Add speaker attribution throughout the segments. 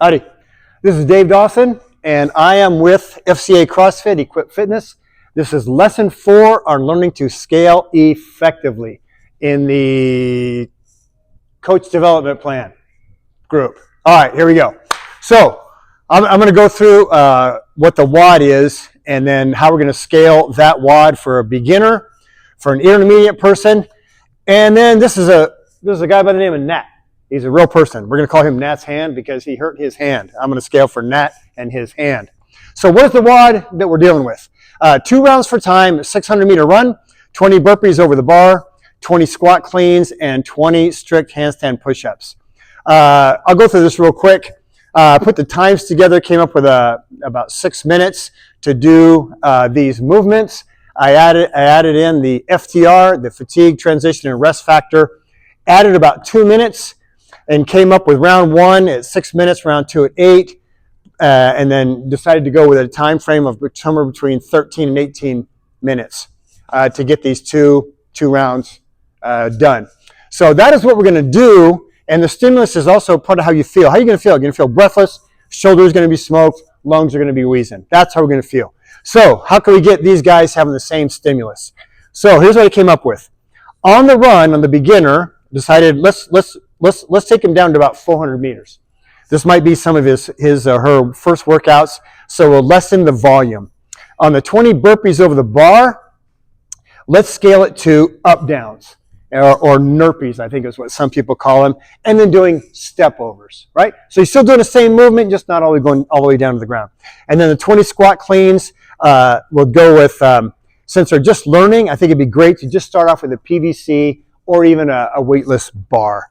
Speaker 1: Howdy, this is Dave Dawson, and I am with FCA CrossFit-Equip Fitness. This is lesson 4 on learning to scale effectively in the coach development plan group. All right, here we go. So I'm going to go through what the WOD is, and then how we're going to scale that WOD for a beginner, for an intermediate person, and then this is a guy by the name of Nat. He's a real person. We're going to call him Nat's hand because he hurt his hand. I'm going to scale for Nat and his hand. So what is the WOD that we're dealing with? 2 rounds for time, 600-meter run, 20 burpees over the bar, 20 squat cleans, and 20 strict handstand push-ups. I'll go through this real quick. Put the times together, came up with about 6 minutes to do these movements. I added in the FTR, the fatigue, transition, and rest factor. Added about 2 minutes and came up with round 1 at 6 minutes, round 2 at 8, and then decided to go with a time frame of somewhere between 13 and 18 minutes to get these two rounds done. So that is what we're going to do, and the stimulus is also part of how you feel. How are you going to feel? You're going to feel breathless, shoulders going to be smoked, lungs are going to be wheezing. That's how we're going to feel. So how can we get these guys having the same stimulus? So here's what I came up with. On the run, on the beginner, decided let's take him down to about 400 meters. This might be some of his or her first workouts, so we'll lessen the volume. On the 20 burpees over the bar, let's scale it to up downs or nerpies, I think is what some people call them, and then doing step overs, right? So you're still doing the same movement, just not always going all the way down to the ground. And then the 20 squat cleans, we'll go with, since they're just learning, I think it'd be great to just start off with a PVC or even a weightless bar.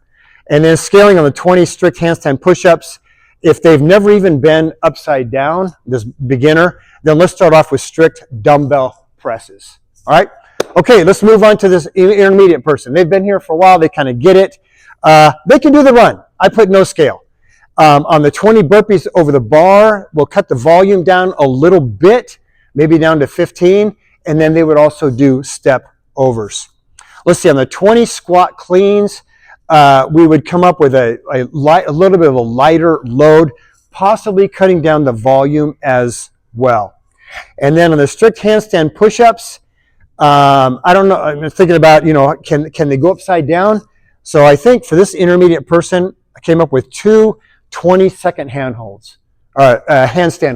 Speaker 1: And then scaling on the 20 strict handstand push-ups. If they've never even been upside down, this beginner, then let's start off with strict dumbbell presses. All right? Okay, let's move on to this intermediate person. They've been here for a while. They kind of get it. They can do the run. I put no scale. On the 20 burpees over the bar, we'll cut the volume down a little bit, maybe down to 15, and then they would also do step overs. Let's see, on the 20 squat cleans, we would come up with a little bit of a lighter load, possibly cutting down the volume as well. And then on the strict handstand push-ups, I don't know, I'm thinking about, can they go upside down? So I think for this intermediate person, I came up with 2 20-second handstand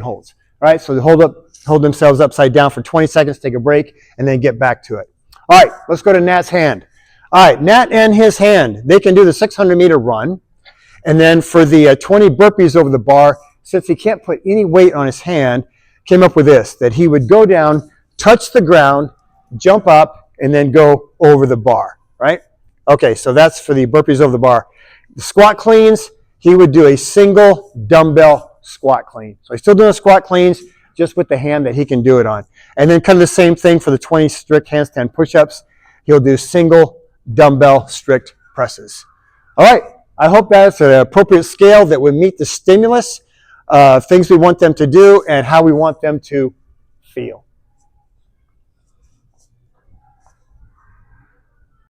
Speaker 1: holds. All right, so they hold themselves upside down for 20 seconds, take a break, and then get back to it. All right, let's go to Nat's hand. All right, Nat and his hand, they can do the 600-meter run. And then for the 20 burpees over the bar, since he can't put any weight on his hand, came up with this, that he would go down, touch the ground, jump up, and then go over the bar, right? Okay, so that's for the burpees over the bar. The squat cleans, he would do a single dumbbell squat clean. So he's still doing squat cleans, just with the hand that he can do it on. And then kind of the same thing for the 20 strict handstand push-ups. He'll do single dumbbell strict presses. All right, I hope that's an appropriate scale that would meet the stimulus, things we want them to do, and how we want them to feel.